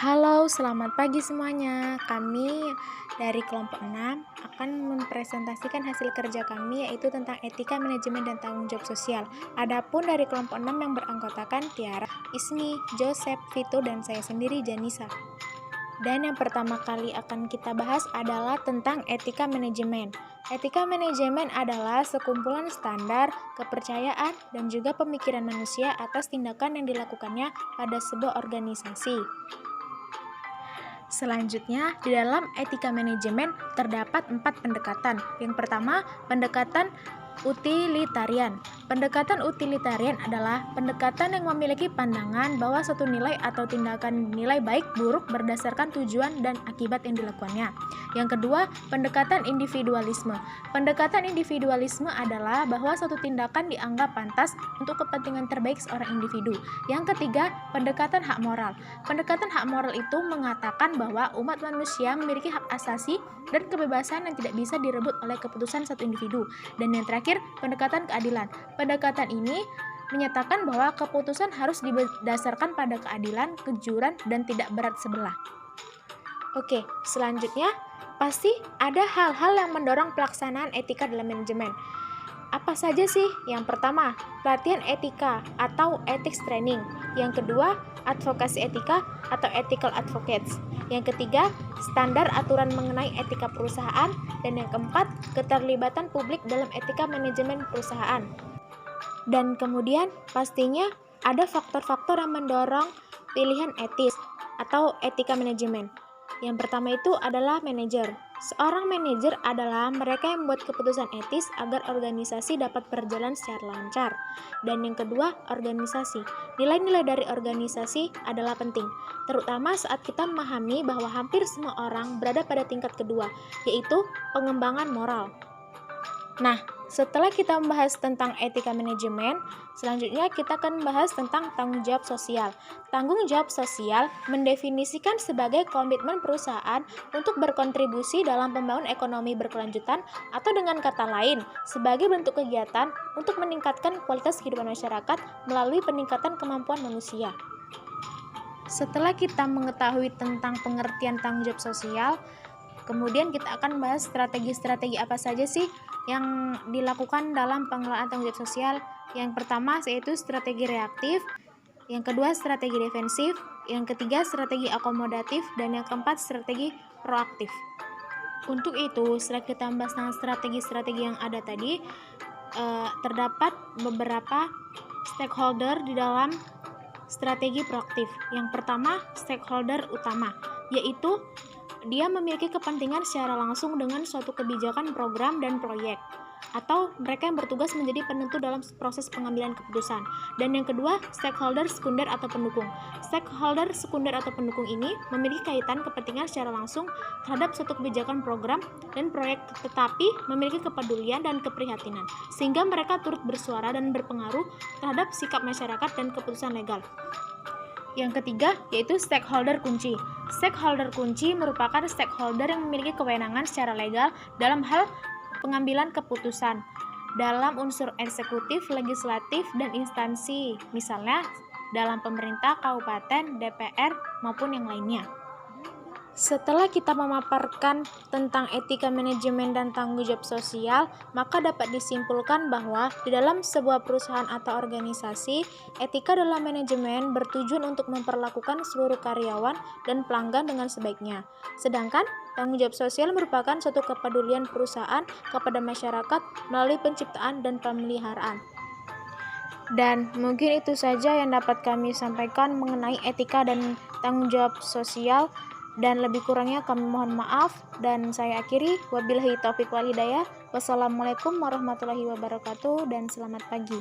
Halo, selamat pagi semuanya. Kami dari kelompok 6 akan mempresentasikan hasil kerja kami yaitu tentang etika manajemen dan tanggung jawab sosial. Adapun dari kelompok 6 yang beranggotakan Tiara, Ismi, Joseph, Vito, dan saya sendiri Janisa. Dan yang pertama kali akan kita bahas adalah tentang etika manajemen. Etika manajemen adalah sekumpulan standar, kepercayaan, dan juga pemikiran manusia atas tindakan yang dilakukannya pada sebuah organisasi. Selanjutnya, di dalam etika manajemen terdapat 4 pendekatan. Yang pertama, pendekatan utilitarian. Pendekatan utilitarian adalah pendekatan yang memiliki pandangan bahwa suatu nilai atau tindakan dinilai baik buruk berdasarkan tujuan dan akibat yang dilakukannya. Yang kedua, pendekatan individualisme. Pendekatan individualisme adalah bahwa suatu tindakan dianggap pantas untuk kepentingan terbaik seorang individu. Yang ketiga, pendekatan hak moral. Pendekatan hak moral itu mengatakan bahwa umat manusia memiliki hak asasi dan kebebasan yang tidak bisa direbut oleh keputusan satu individu. Dan yang terakhir, pendekatan keadilan. Pendekatan ini menyatakan bahwa keputusan harus didasarkan pada keadilan, kejujuran, dan tidak berat sebelah. Oke, selanjutnya pasti ada hal-hal yang mendorong pelaksanaan etika dalam manajemen. Apa saja sih? Yang pertama, pelatihan etika atau ethics training. Yang kedua, advokasi etika atau ethical advocates. Yang ketiga, standar aturan mengenai etika perusahaan. Dan yang keempat, keterlibatan publik dalam etika manajemen perusahaan. Dan kemudian pastinya ada faktor-faktor yang mendorong pilihan etis atau etika manajemen. Yang pertama itu adalah manajer. Seorang manajer adalah mereka yang membuat keputusan etis agar organisasi dapat berjalan secara lancar. Dan yang kedua, organisasi. Nilai-nilai dari organisasi adalah penting, terutama saat kita memahami bahwa hampir semua orang berada pada tingkat kedua, yaitu pengembangan moral. Nah, setelah kita membahas tentang etika manajemen, selanjutnya kita akan membahas tentang tanggung jawab sosial. Tanggung jawab sosial mendefinisikan sebagai komitmen perusahaan untuk berkontribusi dalam pembangunan ekonomi berkelanjutan atau dengan kata lain, sebagai bentuk kegiatan untuk meningkatkan kualitas kehidupan masyarakat melalui peningkatan kemampuan manusia. Setelah kita mengetahui tentang pengertian tanggung jawab sosial, kemudian kita akan bahas strategi-strategi apa saja sih yang dilakukan dalam pengelolaan tanggung jawab sosial. Yang pertama yaitu strategi reaktif, yang kedua strategi defensif, yang ketiga strategi akomodatif, dan yang keempat strategi proaktif. Untuk itu, setelah kita membahas tentang strategi-strategi yang ada tadi, terdapat beberapa stakeholder di dalam strategi proaktif. Yang pertama, stakeholder utama, yaitu dia memiliki kepentingan secara langsung dengan suatu kebijakan, program, dan proyek, atau mereka yang bertugas menjadi penentu dalam proses pengambilan keputusan. Dan yang kedua, stakeholder sekunder atau pendukung. Stakeholder sekunder atau pendukung ini memiliki kaitan kepentingan secara langsung terhadap suatu kebijakan, program, dan proyek, tetapi memiliki kepedulian dan keprihatinan, sehingga mereka turut bersuara dan berpengaruh terhadap sikap masyarakat dan keputusan legal. Yang ketiga, yaitu stakeholder kunci. Stakeholder kunci merupakan stakeholder yang memiliki kewenangan secara legal dalam hal pengambilan keputusan dalam unsur eksekutif, legislatif, dan instansi, misalnya dalam pemerintah, kabupaten, DPR, maupun yang lainnya. Setelah kita memaparkan tentang etika manajemen dan tanggung jawab sosial, maka dapat disimpulkan bahwa di dalam sebuah perusahaan atau organisasi, etika dalam manajemen bertujuan untuk memperlakukan seluruh karyawan dan pelanggan dengan sebaiknya. Sedangkan tanggung jawab sosial merupakan suatu kepedulian perusahaan kepada masyarakat melalui penciptaan dan pemeliharaan. Dan mungkin itu saja yang dapat kami sampaikan mengenai etika dan tanggung jawab sosial. Dan lebih kurangnya kami mohon maaf, dan saya akhiri, wabillahi taufiq wal hidayah. Wassalamualaikum warahmatullahi wabarakatuh, dan selamat pagi.